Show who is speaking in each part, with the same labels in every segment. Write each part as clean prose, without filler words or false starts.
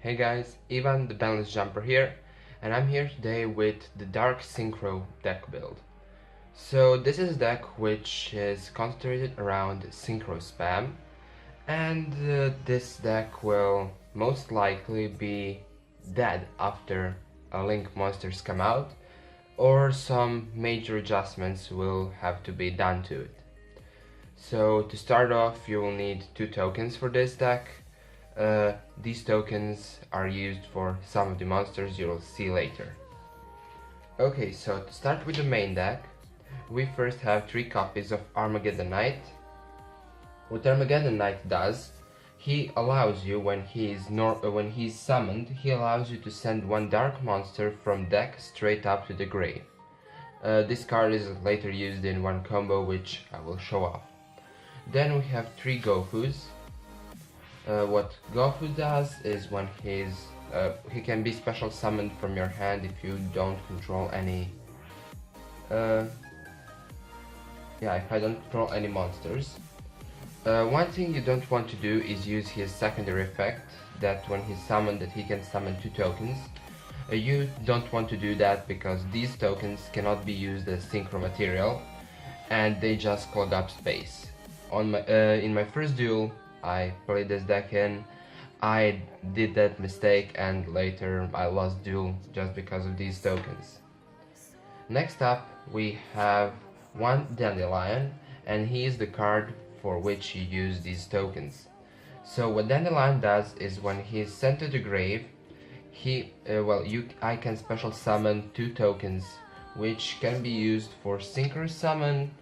Speaker 1: Hey guys, Ivan the Balance Jumper here, and I'm here today with the Dark Syncro deck build. So this is a deck which is concentrated around synchro spam, and this deck will most likely be dead after a link monsters come out, or some major adjustments will have to be done to it. So to start off, you will need 2 tokens for this deck. These tokens are used for some of the monsters you'll see later. Okay, so to start with the main deck, we first have 3 copies of Armageddon Knight. What Armageddon Knight does, he allows you, when he's summoned, he allows you to send 1 dark monster from deck straight up to the grave. This card is later used in 1 combo, which I will show off. Then we have 3 Gofus. What Gofu does is when he can be special summoned from your hand if you don't control any if I don't control any monsters. One thing you don't want to do is use his secondary effect, that when he's summoned that he can summon 2 tokens. You don't want to do that because these tokens cannot be used as synchro material and they just clog up space. In my first duel I played this deck in, I did that mistake and later I lost duel just because of these tokens. Next up we have 1 Dandelion, and he is the card for which you use these tokens. So what Dandelion does is when he is sent to the grave, I can special summon 2 tokens which can be used for synchro summon,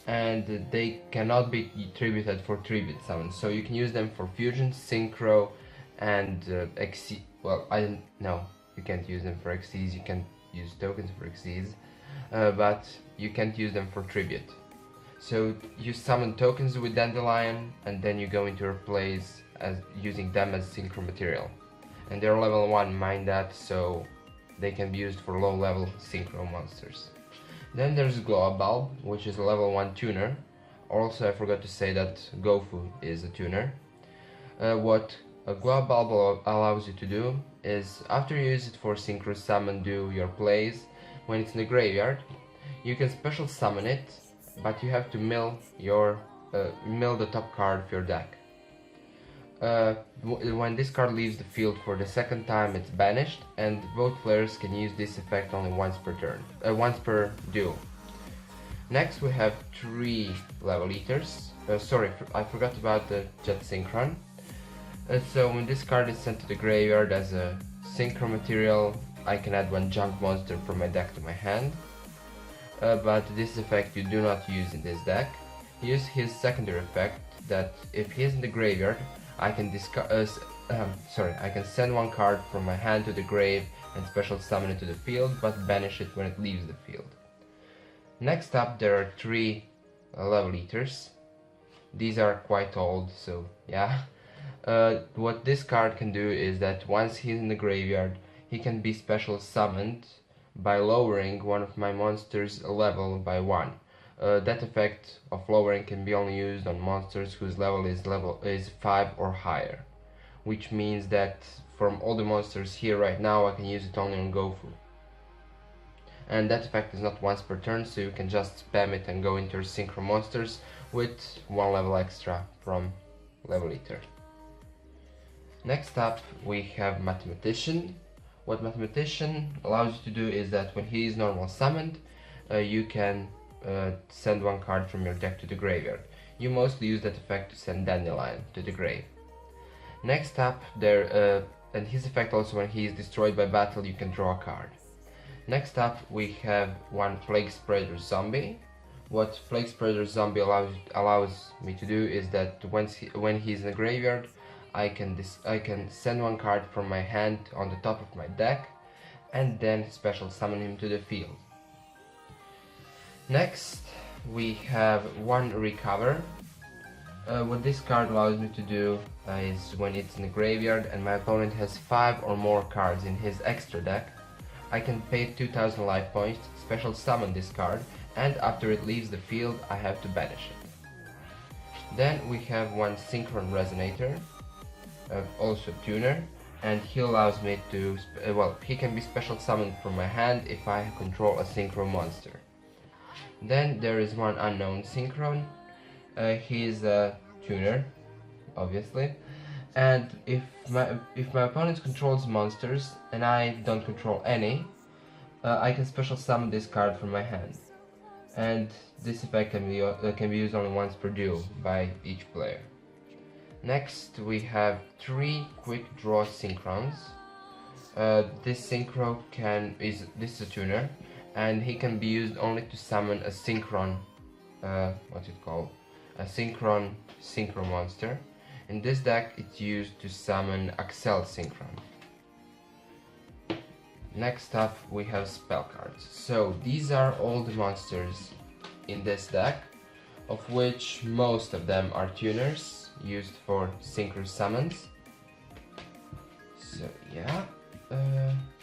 Speaker 1: and they cannot be tributed for tribute summons, so you can use them for fusion, synchro, and exceed. Well, I don't know, you can't use them for exceeds, you can use tokens for exceeds, but you can't use them for tribute. So you summon tokens with Dandelion and then you go into your plays as using them as synchro material, and they're level 1, mind that, so they can be used for low level synchro monsters. Then there's Glow Bulb, which is a level 1 tuner. Also, I forgot to say that Gofu is a tuner. What a Glow Bulb allows you to do is, after you use it for synchro summon, do your plays, when it's in the graveyard, you can special summon it, but you have to mill the top card of your deck. When this card leaves the field for the 2nd time, it's banished, and both players can use this effect only once per duel. Next we have 3 Level Eaters. Sorry, I forgot about the Jet Synchron. So when this card is sent to the graveyard as a synchro material, I can add 1 junk monster from my deck to my hand. But this effect you do not use in this deck. Use his secondary effect, that if he is in the graveyard, I can send 1 card from my hand to the grave and special summon it to the field, but banish it when it leaves the field. Next up there are 3 Level Eaters. These are quite old, so yeah. What this card can do is that once he's in the graveyard, he can be special summoned by lowering one of my monsters' level by 1. That effect of lowering can be only used on monsters whose level is 5 or higher, which means that from all the monsters here right now I can use it only on Gofu. And that effect is not once per turn, so you can just spam it and go into your synchro monsters with 1 level extra from Level Eater. Next up we have Mathematician. What Mathematician allows you to do is that when he is normal summoned, you can send 1 card from your deck to the graveyard. You mostly use that effect to send Dandelion to the grave. Next up, and his effect also, when he is destroyed by battle, you can draw a card. Next up we have 1 Plague Spreader Zombie. What Plague Spreader Zombie allows me to do is that when he's in the graveyard, I can send 1 card from my hand on the top of my deck and then special summon him to the field. Next we have 1 Recover. What this card allows me to do is, when it's in the graveyard and my opponent has 5 or more cards in his extra deck, I can pay 2000 life points, special summon this card, and after it leaves the field I have to banish it. Then we have 1 Synchron Resonator, also tuner. and he allows me to, well, he can be special summoned from my hand if I control a synchro monster. Then there is one unknown synchron. He is a tuner, obviously, and if my opponent controls monsters and I don't control any, I can special summon this card from my hand, and this effect can be used only once per duel by each player. Next we have 3 quick draw synchrons. This synchro this is a tuner, and he can be used only to summon a synchron, what's it called? A synchro monster. In this deck it's used to summon Axel Synchron. Next up we have spell cards. So these are all the monsters in this deck, of which most of them are tuners used for synchro summons. So yeah,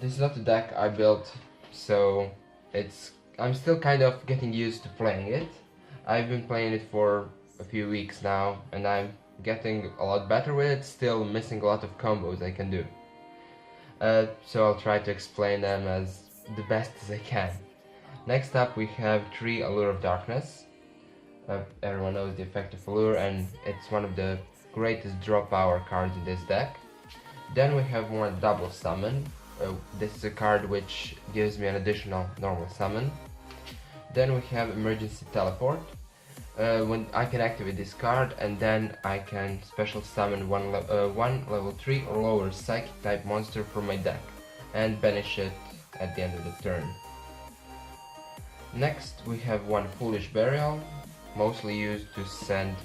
Speaker 1: this is not a deck I built, so I'm still kind of getting used to playing it. I've been playing it for a few weeks now, and I'm getting a lot better with it, still missing a lot of combos I can do. So I'll try to explain them as the best as I can. Next up we have 3 Allure of Darkness. Everyone knows the effect of Allure, and it's one of the greatest draw power cards in this deck. Then we have 1 Double Summon. This is a card which gives me an additional normal summon. Then we have Emergency Teleport. When I can activate this card, and then I can special summon one level 3 or lower psychic type monster from my deck and banish it at the end of the turn. Next we have 1 Foolish Burial, mostly used to send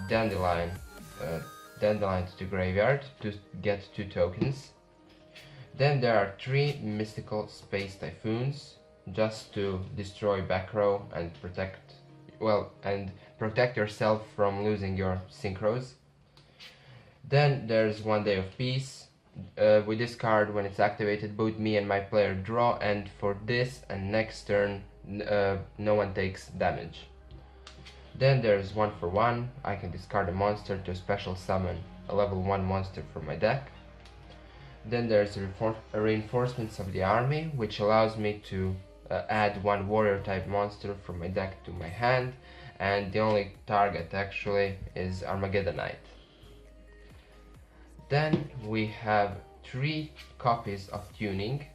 Speaker 1: Dandelion to the graveyard to get 2 tokens. Then there are 3 Mystical Space Typhoons, just to destroy back row and protect yourself from losing your synchros. Then there's 1 Day of Peace. With this card, when it's activated, both me and my player draw, and for this and next turn no one takes damage. Then there's 1 for 1. I can discard a monster to special summon a level 1 monster from my deck. Then there's Reinforcements of the Army, which allows me to add 1 warrior type monster from my deck to my hand, and the only target actually is Armageddonite. Then we have 3 copies of Tuning.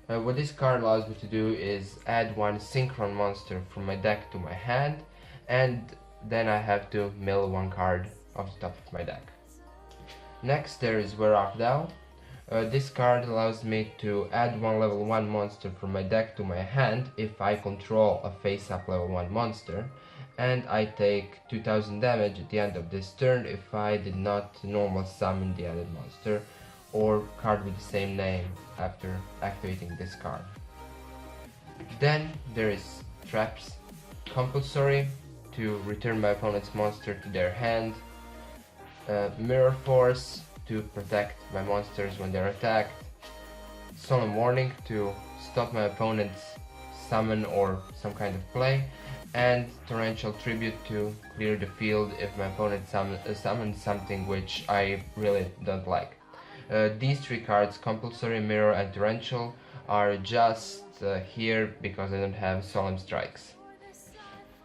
Speaker 1: What this card allows me to do is add 1 synchron monster from my deck to my hand, and then I have to mill 1 card off the top of my deck. Next there is Wear Off Thou. This card allows me to add 1 level 1 monster from my deck to my hand if I control a face-up level 1 monster, and I take 2000 damage at the end of this turn if I did not normal summon the added monster or card with the same name after activating this card. Then there is Traps. Compulsory to return my opponent's monster to their hand. Mirror Force to protect my monsters when they're attacked. Solemn Warning to stop my opponent's summon or some kind of play, and Torrential Tribute to clear the field if my opponent summons something which I really don't like. These 3 cards, Compulsory, Mirror and Torrential, are just here because I don't have Solemn Strikes.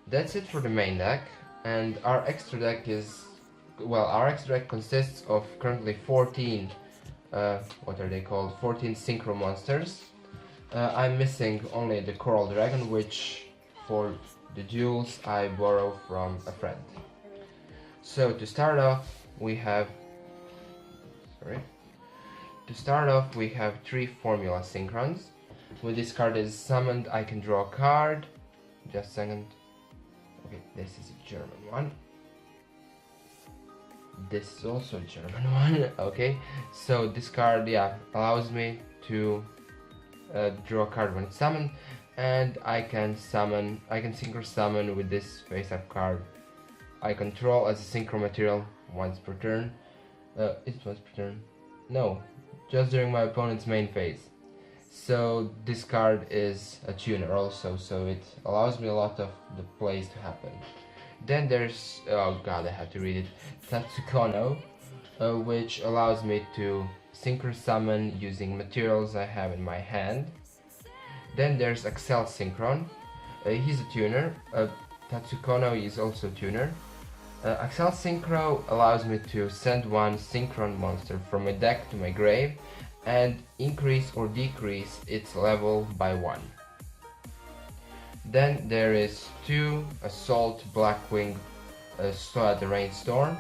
Speaker 1: That's it for the main deck, and our extra deck consists of currently 14 what are they called? 14 synchro monsters. I'm missing only the Coral Dragon, which for the duels I borrow from a friend. So to start off we have 3 Formula Synchrons. When this card is summoned I can draw a card. Just a second. Okay, this is a German one. This is also a German one. Okay, so this card, allows me to draw a card when it's summoned, and I can synchro summon with this face-up card I control as a synchro material once per turn. It's once per turn? No, just during my opponent's main phase. So this card is a tuner also, so it allows me a lot of the plays to happen. Then there's, oh god, I have to read it, Tatsukono, which allows me to synchro summon using materials I have in my hand. Then there's Axel Synchron. He's a tuner. Tatsukono is also a tuner. Axel Synchro allows me to send one synchron monster from my deck to my grave and increase or decrease its level by 1. Then there is 2 Assault Blackwing Soa the Rainstorm.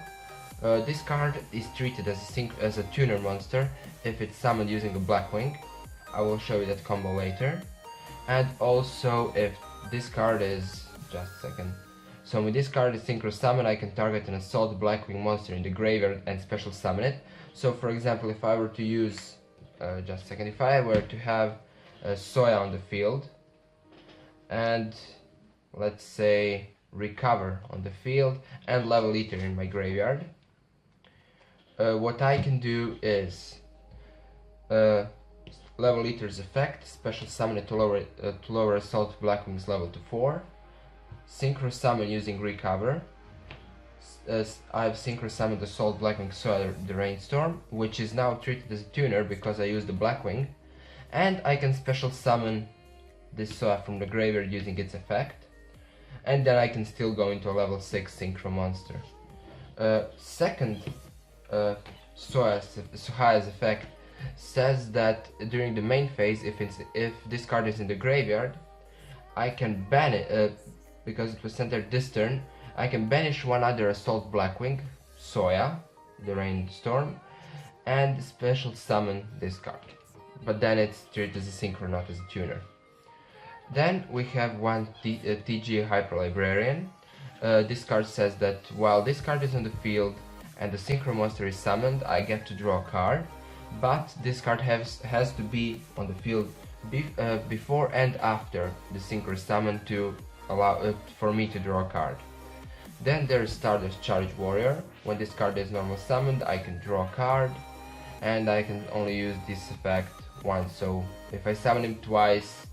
Speaker 1: This card is treated as a tuner monster if it's summoned using a Blackwing. I will show you that combo later. And also if this card is, just a second. So when this card is synchro summoned, I can target an Assault Blackwing monster in the graveyard and special summon it. So for example, if I were to use, just a second, if I were to have Soya on the field, and let's say Recover on the field, and Level Eater in my graveyard, what I can do is Level Eater's effect, special summon it to lower Assault Blackwing's level to 4, synchro summon using Recover. I've synchro summoned Assault Blackwing Soil the Rainstorm, which is now treated as a tuner because I used the Blackwing, and I can special summon this Soa from the graveyard using its effect, and then I can still go into a level 6 synchro monster. Second, Soa's effect says that during the main phase, if this card is in the graveyard, I can ban it, because it was centered this turn, I can banish one other Assault Blackwing, Soya, the Rainstorm, and special summon this card. But then it's treated as a synchro, not as a tuner. Then we have one TG Hyper Librarian. This card says that while this card is on the field and the synchro monster is summoned, I get to draw a card, but this card has to be on the field before and after the synchro summon to allow for me to draw a card. Then there is Stardust Charge Warrior. When this card is normal summoned, I can draw a card, and I can only use this effect once. So if I summon him twice,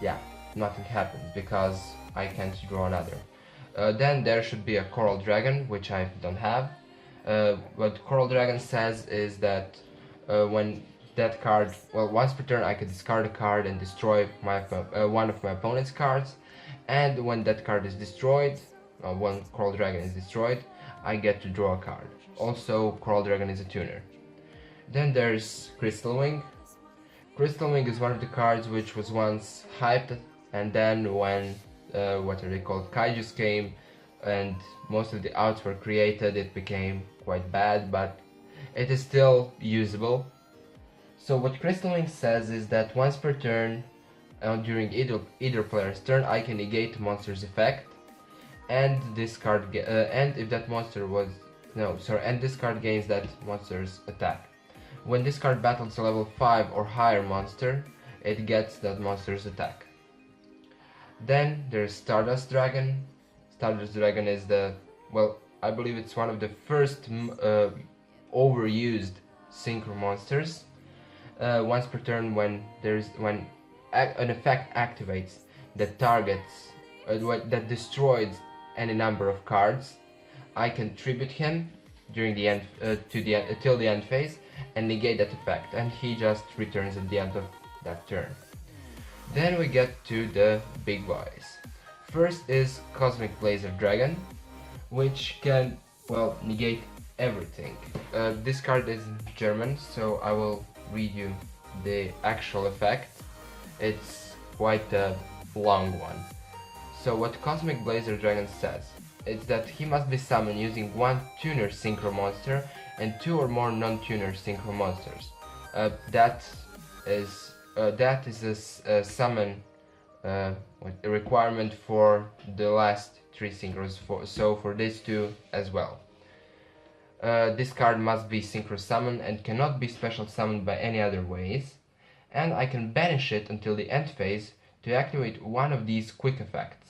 Speaker 1: yeah, nothing happens because I can't draw another. Then there should be a Coral Dragon, which I don't have. What Coral Dragon says is that when that card, well, once per turn I can discard a card and destroy one of my opponent's cards, and when that card is destroyed, when Coral Dragon is destroyed, I get to draw a card. Also, Coral Dragon is a tuner. Then there's Crystal Wing. Crystal Wing is one of the cards which was once hyped, and then when what are they called, Kaijus came and most of the outs were created, it became quite bad, but it is still usable. So what Crystal Wing says is that once per turn, during either player's turn, I can negate the monster's effect, and this card and if that monster was and this card gains that monster's attack. When this card battles a level 5 or higher monster, it gets that monster's attack. Then there's Stardust Dragon. Stardust Dragon is I believe it's one of the first overused synchro monsters. Once per turn, when an effect activates that targets that destroys any number of cards, I can tribute him during the end till the end phase and negate that effect, and he just returns at the end of that turn. Then we get to the big boys. First is Cosmic Blazer Dragon, which can, negate everything. This card is German, so I will read you the actual effect. It's quite a long one. So what Cosmic Blazer Dragon says is that he must be summoned using one tuner synchro monster and 2 or more non-tuner synchro monsters. That is a summon a requirement for the last 3 synchros, so for these 2 as well. This card must be synchro summoned and cannot be special summoned by any other ways, and I can banish it until the end phase to activate one of these quick effects.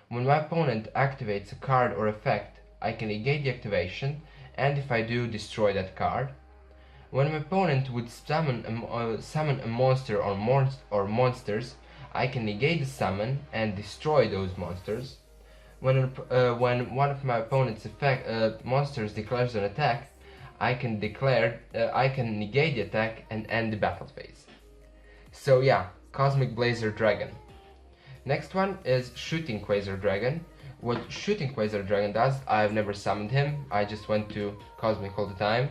Speaker 1: When my opponent activates a card or effect, I can negate the activation, and if I do, destroy that card. When my opponent would summon a monster or monsters, I can negate the summon and destroy those monsters. When one of my opponent's monsters declares an attack, I can negate the attack and end the battle phase. So yeah, Cosmic Blazer Dragon. Next one is Shooting Quasar Dragon. What Shooting Quasar Dragon does, I've never summoned him, I just went to Cosmic all the time.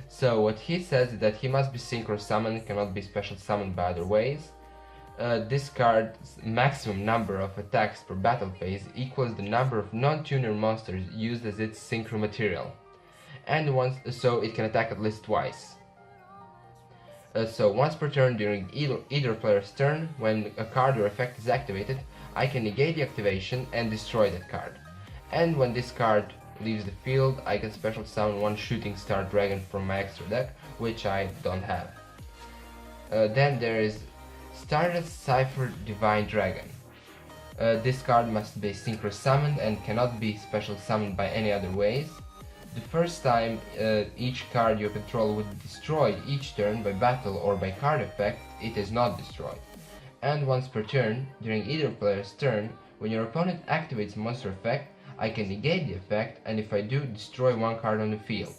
Speaker 1: So what he says is that he must be synchro summoned, cannot be special summoned by other ways. This card's maximum number of attacks per battle phase equals the number of non-tuner monsters used as its synchro material, and so it can attack at least twice. So once per turn during either player's turn, when a card or effect is activated, I can negate the activation and destroy that card. And when this card leaves the field, I can special summon one Shooting Star Dragon from my extra deck, which I don't have. Then there is Stardust Cipher Divine Dragon. This card must be synchro summoned and cannot be special summoned by any other ways. The first time each card you control would be destroyed each turn by battle or by card effect, it is not destroyed. And once per turn, during either player's turn, when your opponent activates a monster effect, I can negate the effect, and if I do, destroy one card on the field.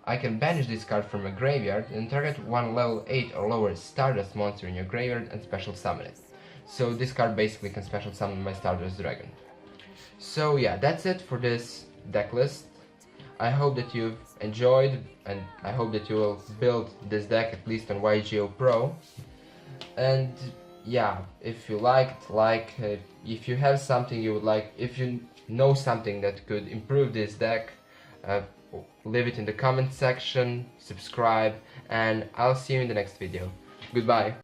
Speaker 1: I can banish this card from a graveyard and target one level 8 or lower Stardust monster in your graveyard and special summon it. So this card basically can special summon my Stardust Dragon. So yeah, that's it for this deck list. I hope that you've enjoyed, and I hope that you will build this deck at least on YGO Pro. And yeah, if you liked, if you have something you would like, if you know something that could improve this deck, leave it in the comment section, subscribe, and I'll see you in the next video. Goodbye.